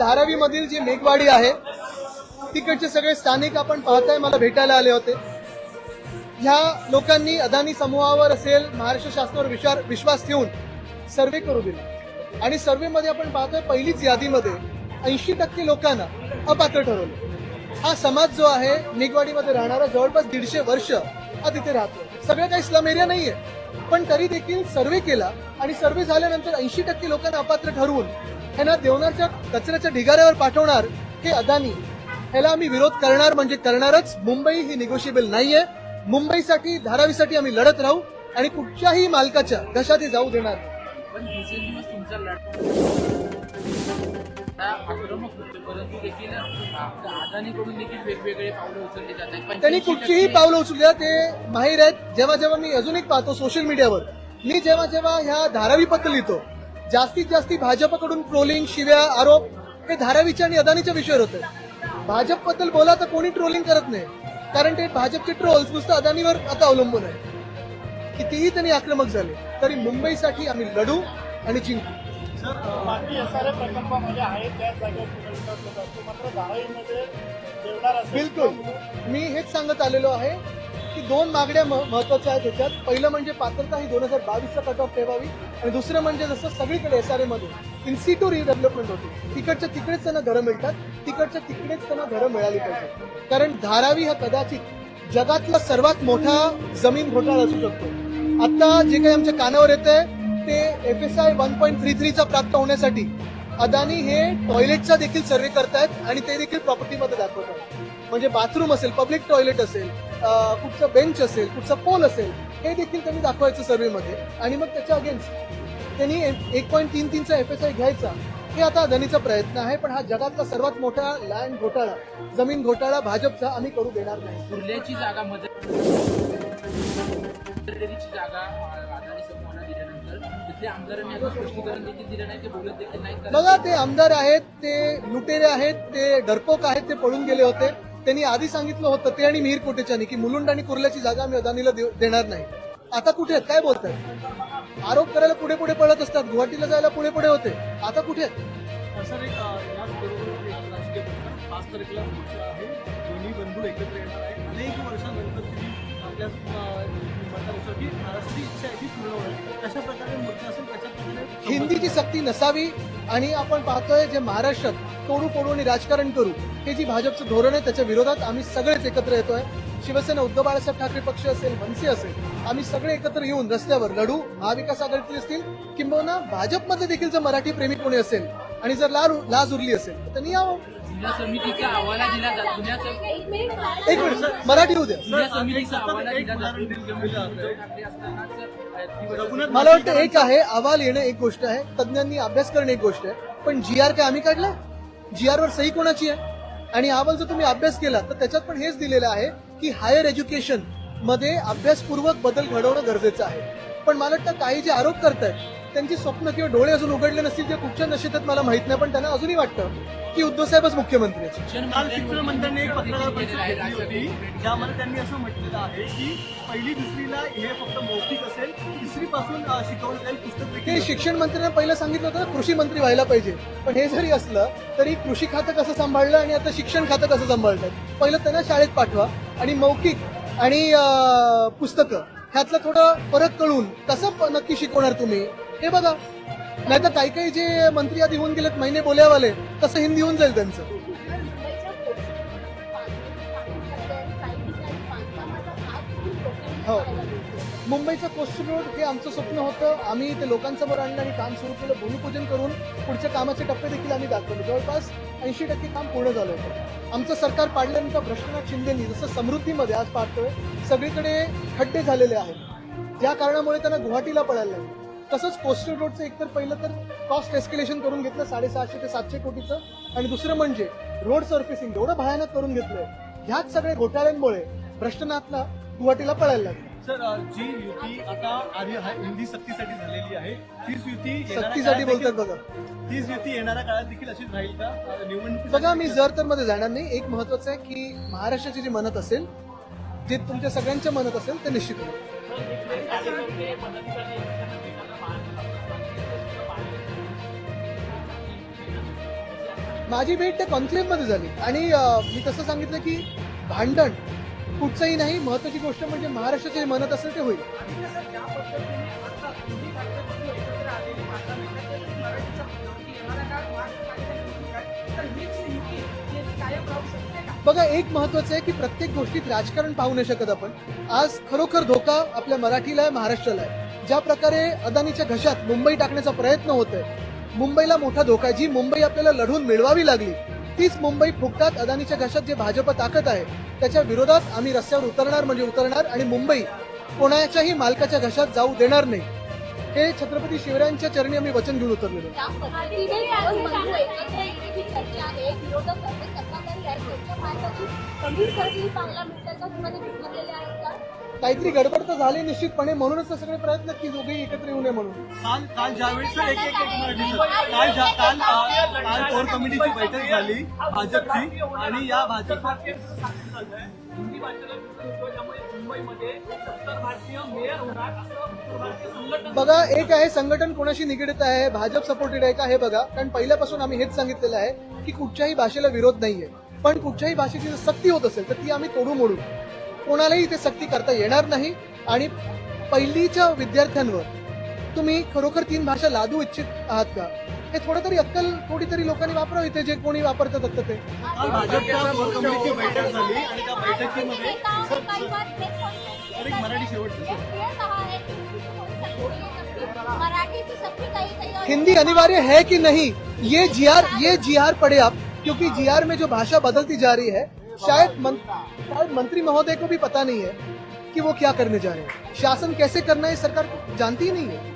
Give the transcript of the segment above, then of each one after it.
धारावी मधील जी मेघवाडी आहे तिकडचे सगळे स्थानिक आपण पाहताय मला भेटायला आले होते. ह्या लोकांनी अदानी समूहावर असेल महाराष्ट्र शासनावर विश्वास ठेवून सर्वे करू दिला आणि सर्वेमध्ये आपण पाहतोय पहिलीच यादीमध्ये 80% लोकांना अपात्र ठरवलं. हा समाज जो आहे मेघवाडीमध्ये राहणारा जवळपास 150 वर्ष हा तिथे राहतो. सगळं काही स्लम एरिया नाहीये पण तरी देखील सर्वे केला आणि सर्वे झाल्यानंतर 80% लोकांना अपात्र ठरवून ह्यांना देवनारच्या कचऱ्याच्या ढिगाऱ्यावर पाठवणार हे अदानी, ह्याला आम्ही विरोध करणार म्हणजे करणारच. मुंबई ही निगोशिएबल नाहीये. मुंबईसाठी धारावीसाठी आम्ही लढत राहू आणि कुठच्याही मालकाच्या घशात जाऊ देणार. पण दिवसेंदिवस तुमचा आक्रमक होते परंतु देखील अदानीकडून देखील वेगवेगळे पावलं उचलले जात आहेत. त्यांनी कुठचीही पावलं उचलल्या ते माहीर आहेत. जेव्हा जेव्हा मी अजून एक पाहतो सोशल मीडियावर, मी जेव्हा ह्या धारावीबद्दल लिहितो जास्तीत जास्त भाजपकडून ट्रोलिंग शिव्या आरोप हे धारावीच्या आणि अदानीच्या विषयावर होते. भाजपबद्दल बोला तर कोणी ट्रोलिंग करत नाही कारण ते भाजपचे ट्रोल्स नुसतं अदानीवर आता अवलंबून आहे. कितीही त्यांनी आक्रमक झाले तरी मुंबईसाठी आम्ही लढू आणि जिंकू. बाकी SRA प्रकल्पामध्ये आहे त्याच जागेवर पुनर्विकास होत असतो मात्र धारावीमध्ये देवनार असेल. बिलकुल मी हेच सांगत आलेलो आहे की 2 मागण्या महत्वाच्या आहेत त्याच्यात. पहिलं म्हणजे पात्रता ही 2022चा कट ऑफ ठेवावी आणि दुसरं म्हणजे जसं सगळीकडे SRA मध्ये इन सिटू रिडेव्हलपमेंट होते. तिकडच्या तिकडेच त्यांना घरं मिळतात, तिकडच्या तिकडेच त्यांना घरं मिळाली पाहिजे. कारण धारावी हा कदाचित जगातला सर्वात मोठा जमीन घोटाळा असू शकतो. आता जे काही आमच्या कानावर येतंय ते FSI 1.33चा प्राप्त होण्यासाठी अदानी हे टॉयलेटचा देखील सर्वे करतायत आणि ते देखील प्रॉपर्टीमध्ये दाखवतात. म्हणजे बाथरूम असेल, पब्लिक टॉयलेट असेल, कुठचा बेंच असेल, कुठचा पोल असेल हे देखील त्यांनी दाखवायचं सर्वेमध्ये आणि मग त्याच्या अगेन्स्ट त्यांनी 1.33चा FSI घ्यायचा. हे आता अदानीचा प्रयत्न आहे पण हा जगातला सर्वात मोठा लँड घोटाळा, जमीन घोटाळा भाजपचा आम्ही करू देणार नाही. कुर्ल्याची जागा जागा अदानी समूहाला दिल्यानंतर तिथल्या आमदारांनी आता स्पष्टीकरण देखील दिलं नाही, ते बोलत देखील नाही. बघा ते आमदार आहेत, ते लुटेरे आहेत, ते डरपोक आहेत, ते पळून गेले होते. त्यांनी आधी सांगितलं होतं ते आणि मिहीर कोटेच्यानी की मुलुंड आणि कुर्ल्याची जागा आम्ही अदानीला देणार नाही. आता कुठे आहेत, काय बोलतात? आरोप करायला पुढे पुढे पळत असतात, गुवाहाटीला जायला पुढे पुढे होते, आता कुठे आहेत? सर याचबरोबर एक राजकीय प्रश्न 5 तारखेला मोर्चा आहे, दोन्ही बंधू एकत्र येणार आहे. अनेक वर्षानंतर तुम्ही आपल्या म्हणतात की महाराष्ट्राची इच्छा आहे ती पूर्ण होईल. कशा प्रकारे मोर्चा असेल कशा प्रकारे हिंदीची सक्ती नसावी आणि आपण पाहतोय जे महाराष्ट्रात तोडू फोडू आणि राजकारण करू हे जी भाजपचं धोरण आहे त्याच्या विरोधात आम्ही सगळेच एकत्र येतोय. शिवसेना, उद्धव बाळासाहेब ठाकरे पक्ष असेल, मनसे असेल, आम्ही सगळे एकत्र येऊन रस्त्यावर लढू. महाविकास आघाडीतील असतील किंबहुना भाजपमध्ये देखील जर मराठी प्रेमी कोणी असेल आणि जर लाज उरली असेल तर त्यांनी यावं. जुन्या समितीचा अहवाला दिला जातो. एक मिनिट मराठी होऊ द्या. जुन्या समितीचा अहवाला दिला जातो. मला वाटतं एक आहे अहवाल येणं एक गोष्ट आहे, तज्ञांनी अभ्यास करणं एक गोष्ट आहे, पण GR काय आम्ही काढला? GR वर सही कोणाची आहे? आणि अहवाल जर तुम्ही अभ्यास केला तर त्याच्यात पण हेच दिलेलं आहे की हायर एज्युकेशन मध्ये अभ्यासपूर्वक बदल घडवणं गरजेचं आहे. पण मला वाटतं काही जे आरोप करतायत त्यांची स्वप्न किंवा डोळे अजून उघडले नसतील, जे कुठच्या नशेत मला माहित नाही, पण त्यांना अजूनही वाटतं की उद्धव साहेबच मुख्यमंत्री आहेत. काल शिक्षण मंत्र्यांनी एक पत्रकार परिषद घेतली होती ज्यामध्ये त्यांनी असं म्हटलेलं आहे की 1ली 2रीला हे फक्त मौखिक असेल, 3री पासून शिकवलं जाईल पुस्तक. ते शिक्षण मंत्र्यांना पहिलं सांगितलं होतं कृषी मंत्री व्हायला पाहिजे, पण हे जरी असलं तरी कृषी खातं कसं सांभाळलं आणि आता शिक्षण खातं कसं सांभाळतात. पहिलं त्यांना शाळेत पाठवा आणि मौखिक आणि पुस्तकं ह्यातलं थोडं फरक कळून कसं नक्की शिकवणार तुम्ही हे बघा. नाहीतर काही काही जे मंत्री आधी होऊन गेलेत महिने बोल्यावाले तसं हिंदी होऊन जाईल त्यांचं. हो, मुंबईचं कोस्टल रोड हे आमचं स्वप्न होतं. आम्ही ते लोकांसमोर आणलं आणि काम सुरू केलं. भूमिपूजन करून पुढच्या कामाचे टप्पे देखील आम्ही दाखवले. जवळपास 80% काम पूर्ण झालं होतं. आमचं सरकार पाडल्यानंतर भ्रष्टनाथ शिंदेनी जसं समृद्धीमध्ये आज पाहतोय सगळीकडे खड्डे झालेले आहेत, ज्या कारणामुळे त्यांना गुवाहाटीला पळायला लागलं. तसंच कोस्टल रोडचं एकतर पहिलं तर कॉस्ट एस्केलेशन करून घेतलं 650 ते 700 कोटीचं आणि दुसरं म्हणजे रोड सर्फेसिंग एवढं भयानक करून घेतलंय. ह्याच सगळ्या घोटाळ्यांमुळे भ्रष्टनाथला गुवाहाटीला पळायला लागलं. सर जी युती आता आधी हिंदी सक्तीसाठी झालेली आहे तीच युती सक्तीसाठी बोलतात बघा, तीच युती येणाऱ्या काळात देखील अशीच राहील का? निवडणूक बघा मी जर तर मध्ये जाणार नाही. एक महत्वाचं आहे की महाराष्ट्राची जी मनत असेल, जे तुमच्या सगळ्यांच्या मनत असेल ते निश्चित होईल. माझी भेट त्या कॉन्क्लेव्ह मध्ये झाली आणि मी तसं सांगितलं की भांडण कुठचंही नाही, महत्वाची गोष्ट म्हणजे महाराष्ट्राचे जे म्हणत असेल ते होईल. आणि कसं ज्या पद्धतीने आता दोन्ही राज्यातून एकत्र आलेली माता मराठीचा येणाऱ्या काळात महाराष्ट्र तर हीच युती ही कायम राहू शकते का? बघा, एक महत्वाचं आहे की प्रत्येक गोष्टीत राजकारण पाहू नाही शकत आपण. आज खरोखर धोका आपल्या मराठीला आहे, महाराष्ट्राला आहे. ज्या प्रकारे अदानीच्या घशात मुंबई टाकण्याचा प्रयत्न होतोय, मुंबईला मोठा धोका आहे. जी मुंबई आपल्याला लढून मिळवावी लागली तीच मुंबई फुकटात अदानीच्या घशात जे भाजप ताकद आहे त्याच्या विरोधात आम्ही रस्त्यावर उतरणार म्हणजे उतरणार आणि मुंबई कोणाच्याही मालकाच्या घशात जाऊ देणार नाही. हे छत्रपती शिवरायांच्या चरणी आम्ही वचन घेऊन उतरलेलो. काहीतरी गडबड तर झाली निश्चितपणे, म्हणूनच तर सगळे प्रयत्न की दोघेही एकत्र येऊ नये म्हणून. काल ज्यावेळेस काल कोर कमिटीची बैठक झाली भाजपची आणि या भाजप हिंदी भाषेला त्यामुळे मुंबईमध्ये 70 भारतीय मेयर होणार असं भारतीय संघटना. बघा, एक आहे संघटन कोणाशी निगडीत आहे, भाजप सपोर्टेड आहे का हे बघा. कारण पहिल्यापासून आम्ही हेच सांगितलेलं आहे की कुठच्याही भाषेला विरोध नाहीये, पण कुठच्याही भाषेची जर सक्ती होत असेल तर ती आम्ही तोडू मोडू. कोणालाही इथे सक्ती करता येणार नाही. आणि पहिलीच्या विद्यार्थ्यांवर तुम्ही खरोखर 3 भाषा लादू इच्छित आहात का, हे थोडं तरी अक्कल थोडी तरी लोकांनी वापरावं इथे, जे कोणी वापरतात आता ते. काल भाजपच्या कोर कमिटीची बैठक झाली आणि त्या बैठकीमध्ये एक मराठी शेवटचं हिंदी अनिवार्य है कि नहीं, ये जीआर पढ़े आप, क्योंकि जीआर में जो भाषा बदलती जा रही है शायद मंत्री महोदय को भी पता नहीं है कि वो क्या करने जा रहे हैं. शासन कैसे करना है सरकार जानती ही नहीं है.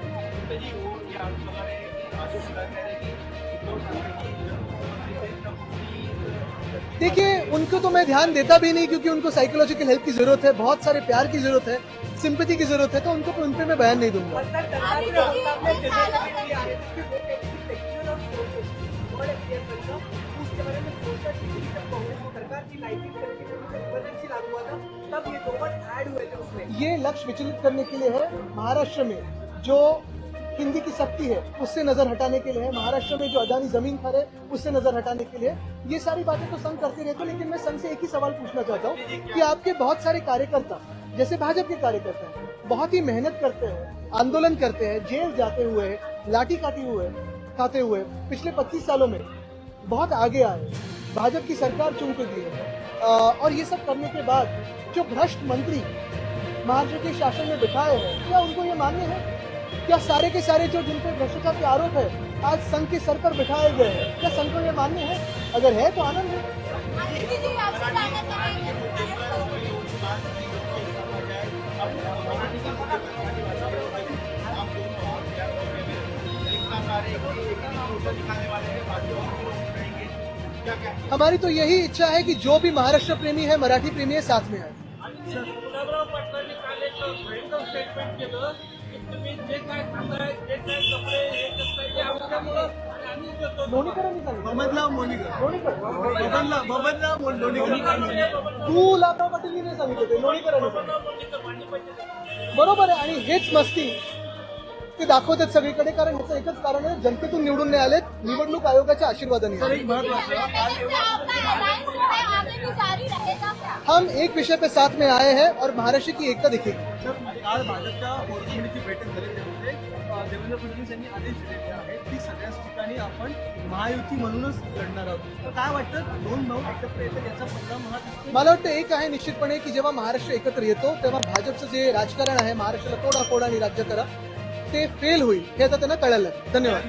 देखिए, उनको तो मैं ध्यान देता भी नहीं क्योंकि उनको साइकोलॉजिकल हेल्प की जरूरत है, बहुत सारे प्यार की जरूरत है, सिंपैथी की जरूरत है, तो उनको उन पे मैं बयान नहीं दूंगा. ये लक्ष्य विचलित करने के लिए है. महाराष्ट्र में जो हिंदी की सक्ति है उससे नजर हटाने के लिए है. महाराष्ट्र में जो अदानी जमीन खर है उससे नजर हटाने के लिए. ये सारी बातें तो संघ करते रहते हैं, लेकिन मैं संघ से एक ही सवाल पूछना चाहता हूँ कि आपके बहुत सारे कार्यकर्ता, जैसे भाजपा के कार्यकर्ता हैं, बहुत ही मेहनत करते हैं, आंदोलन करते हैं, जेल जाते हुए, लाठी खाते हुए पिछले 25 सालों में बहुत आगे आए, भाजपा की सरकार चुन के दी है. और ये सब करने के बाद जो भ्रष्ट मंत्री महाराष्ट्र के शासन में बिठाए हैं, क्या उनको ये मान्य है? क्या सारे के सारे जो जिन पर भ्रष्टाचार के आरोप है आज संघ के सर पर बिठाए गए हैं, क्या संघ को ये मान्य है? अगर है तो आनंद है. हमारी तो यही इच्छा है कि जो भी महाराष्ट्र प्रेमी है, मराठी प्रेमी है, साथ में आए. गुलाबराव पाटलांनी काल एक भयंकर स्टेटमेंट केलं की तुम्ही जे काय खाताय, जे काय कपडे हे करताय ते आमच्यामुळं आणि आम्ही करतो. लोणीकरांनी सांगितलं. बबनराव मोनिकर लोणीकर लोणीकर तू लाभराव पाटील नाही सांगितलं ते, लोणीकरांनी सांगितलं. बरोबर आहे. आणि हेच मस्ती ते दाखवतात सगळीकडे, कारण ह्याचं एकच कारण आहे, जनतेतून निवडून नाही आलेत, निवडणूक आयोगाच्या आशीर्वादाने. हम एक विषय पे साथ में आए हैं और महाराष्ट्र की एकता दिखेगी. काल भाजपच्या कोर कमिटीची बैठक झाली, त्यामध्ये देवेंद्र फडणवीस यांनी आदेश दिलेले आहेत की सगळ्याच ठिकाणी आपण महायुती म्हणूनच लढणार आहोत. तर काय वाटतं, 2 भाऊ एकत्र येतात याचा परिणाम हा दिसतो? मला वाटतं एक आहे निश्चितपणे की जेव्हा महाराष्ट्र एकत्र येतो तेव्हा भाजपचं जे राजकारण आहे, महाराष्ट्राला तोडा फोडा आणि राज्य करा, ते फेल होईल हे आता त्यांना कळालं. धन्यवाद.